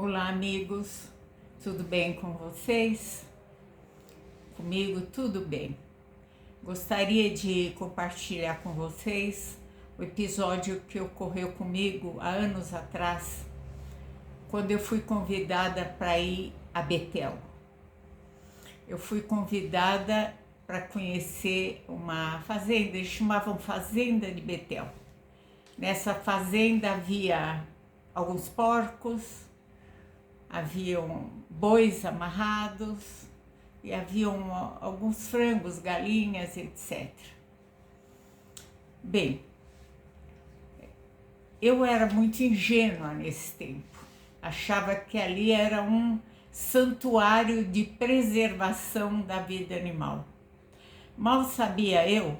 Olá, amigos, tudo bem com vocês? Comigo tudo bem. Gostaria de compartilhar com vocês o episódio que ocorreu comigo há anos atrás, quando eu fui convidada para ir a Betel. Eu fui convidada para conhecer uma fazenda, eles chamavam Fazenda de Betel. Nessa fazenda havia alguns porcos, haviam bois amarrados e haviam alguns frangos, galinhas, etc. Bem, eu era muito ingênua nesse tempo. Achava que ali era um santuário de preservação da vida animal. Mal sabia eu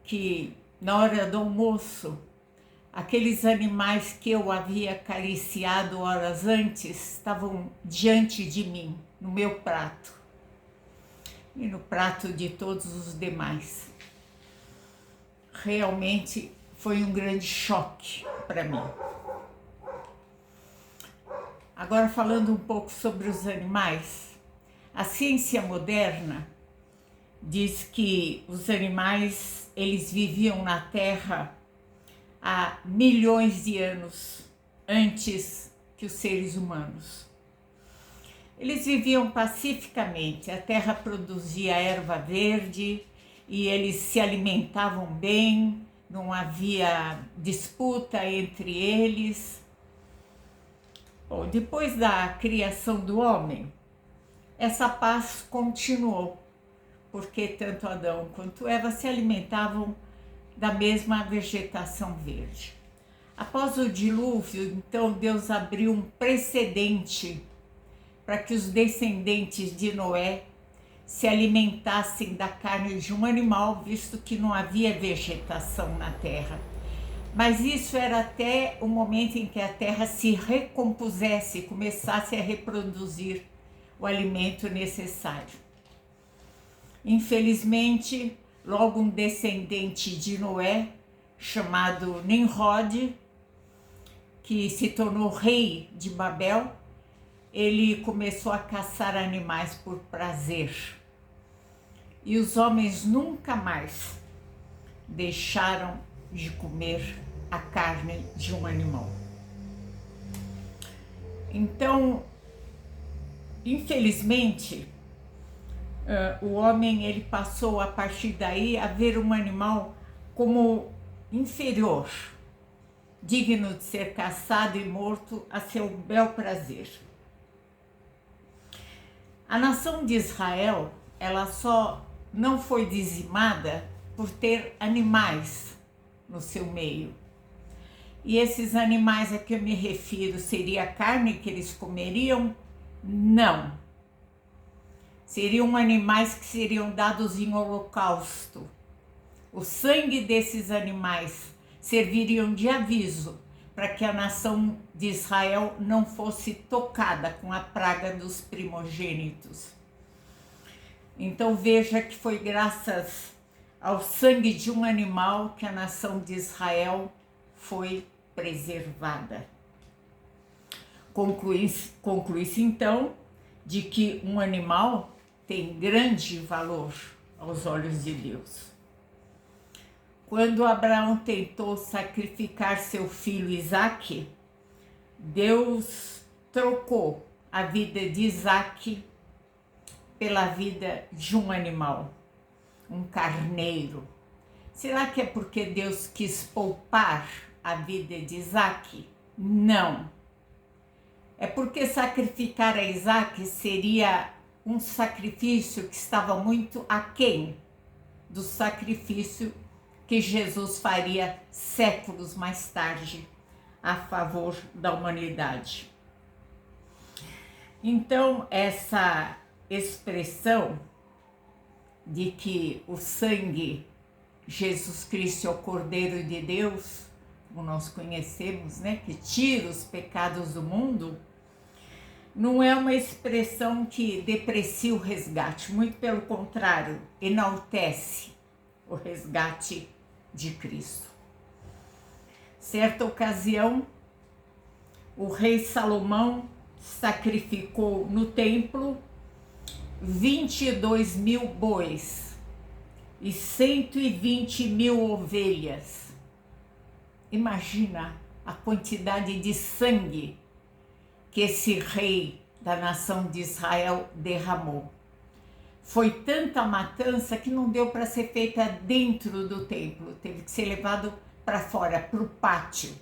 que na hora do almoço aqueles animais que eu havia acariciado horas antes estavam diante de mim, no meu prato e no prato de todos os demais. Realmente foi um grande choque para mim. Agora, falando um pouco sobre os animais, a ciência moderna diz que os animais eles viviam na Terra há milhões de anos antes que os seres humanos. Eles viviam pacificamente, a terra produzia erva verde e eles se alimentavam bem, não havia disputa entre eles. Bom, depois da criação do homem, essa paz continuou, porque tanto Adão quanto Eva se alimentavam da mesma vegetação verde. Após o dilúvio, então, Deus abriu um precedente para que os descendentes de Noé se alimentassem da carne de um animal, visto que não havia vegetação na terra. Mas isso era até o momento em que a terra se recompusesse, começasse a reproduzir o alimento necessário. Infelizmente, logo um descendente de Noé, chamado Nimrod, que se tornou rei de Babel, ele começou a caçar animais por prazer. E os homens nunca mais deixaram de comer a carne de um animal. Então, infelizmente, o homem ele passou a partir daí a ver um animal como inferior, digno de ser caçado e morto a seu bel prazer. A nação de Israel, ela só não foi dizimada por ter animais no seu meio. E esses animais a que eu me refiro, seria a carne que eles comeriam? Não. Seriam animais que seriam dados em holocausto. O sangue desses animais serviriam de aviso para que a nação de Israel não fosse tocada com a praga dos primogênitos. Então veja que foi graças ao sangue de um animal que a nação de Israel foi preservada. Conclui-se então de que um animal tem grande valor aos olhos de Deus. Quando Abraão tentou sacrificar seu filho Isaque, Deus trocou a vida de Isaque pela vida de um animal, um carneiro. Será que é porque Deus quis poupar a vida de Isaque? Não. É porque sacrificar a Isaque seria um sacrifício que estava muito aquém do sacrifício que Jesus faria séculos mais tarde a favor da humanidade. Então, essa expressão de que o sangue, Jesus Cristo é o Cordeiro de Deus, como nós conhecemos, né, que tira os pecados do mundo, não é uma expressão que deprecia o resgate, muito pelo contrário, enaltece o resgate de Cristo. Certa ocasião, o rei Salomão sacrificou no templo 22.000 bois e 120.000 ovelhas. Imagina a quantidade de sangue que esse rei da nação de Israel derramou. Foi tanta matança que não deu para ser feita dentro do templo, teve que ser levado para fora, para o pátio.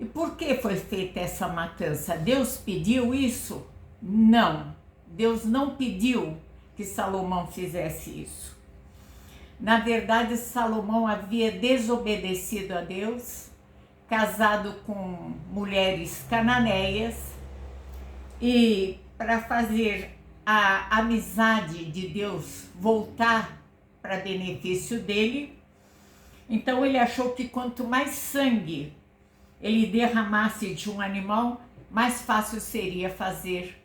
E por que foi feita essa matança? Deus pediu isso? Não, Deus não pediu que Salomão fizesse isso. Na verdade, Salomão havia desobedecido a Deus, casado com mulheres cananeias, e para fazer a amizade de Deus voltar para benefício dele, então ele achou que quanto mais sangue ele derramasse de um animal, mais fácil seria fazer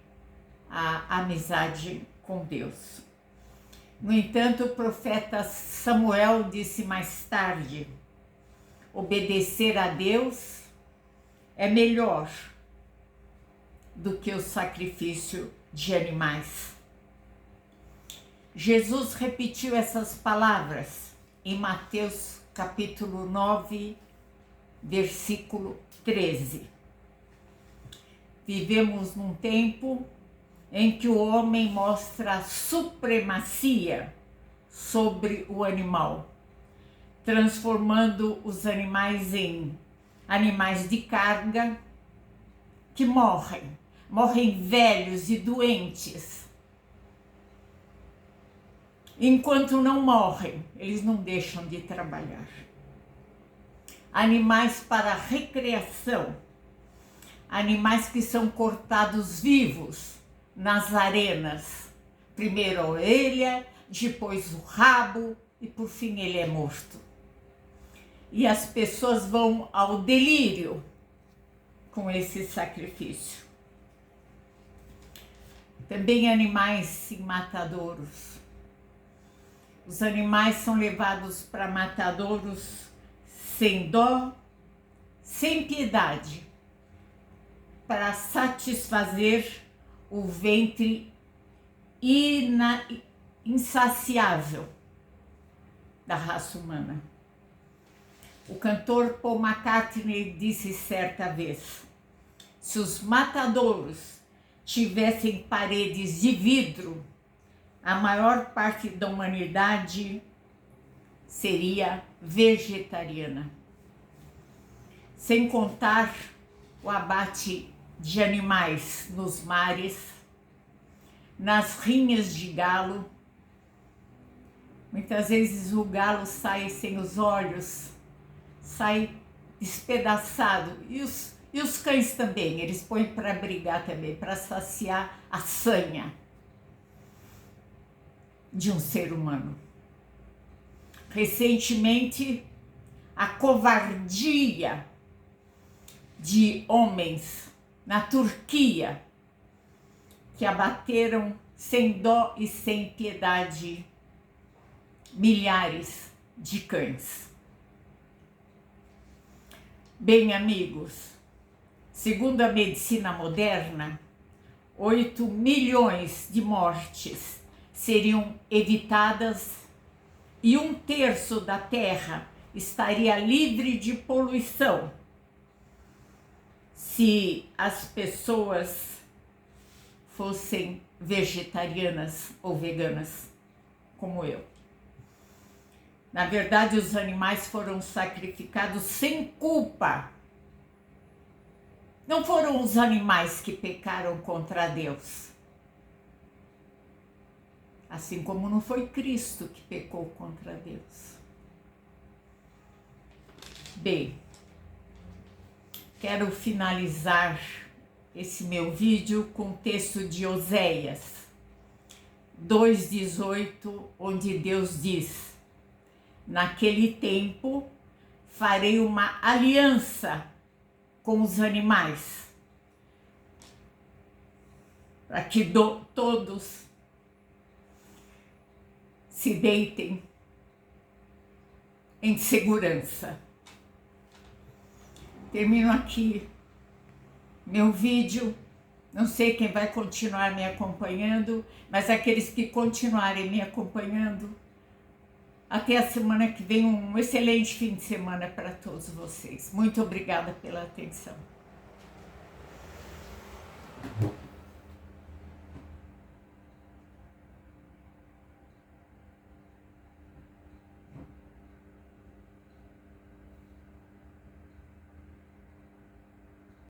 a amizade com Deus. No entanto, o profeta Samuel disse mais tarde: obedecer a Deus é melhor do que o sacrifício de animais. Jesus repetiu essas palavras em Mateus capítulo 9, versículo 13. Vivemos num tempo em que o homem mostra a supremacia sobre o animal, transformando os animais em animais de carga que morrem velhos e doentes. Enquanto não morrem, eles não deixam de trabalhar. Animais para recreação, animais que são cortados vivos nas arenas. Primeiro a orelha, depois o rabo e por fim ele é morto. E as pessoas vão ao delírio com esse sacrifício. Também animais em matadouros. Os animais são levados para matadouros sem dó, sem piedade, para satisfazer o ventre insaciável da raça humana. O cantor Paul McCartney disse certa vez: se os matadouros tivessem paredes de vidro, a maior parte da humanidade seria vegetariana. Sem contar o abate de animais nos mares, nas rinhas de galo. Muitas vezes o galo sai sem os olhos, sai despedaçado. E os cães também, eles põem para brigar também, para saciar a sanha de um ser humano. Recentemente, a covardia de homens na Turquia que abateram sem dó e sem piedade milhares de cães. Bem, amigos, segundo a medicina moderna, 8 milhões de mortes seriam evitadas e 1/3 da Terra estaria livre de poluição se as pessoas fossem vegetarianas ou veganas, como eu. Na verdade, os animais foram sacrificados sem culpa. Não foram os animais que pecaram contra Deus. Assim como não foi Cristo que pecou contra Deus. Bem, quero finalizar esse meu vídeo com o texto de Oséias 2:18, onde Deus diz: naquele tempo farei uma aliança com os animais, para que todos se deitem em segurança. Termino aqui meu vídeo. Não sei quem vai continuar me acompanhando, mas aqueles que continuarem me acompanhando, até a semana que vem, um excelente fim de semana para todos vocês. Muito obrigada pela atenção.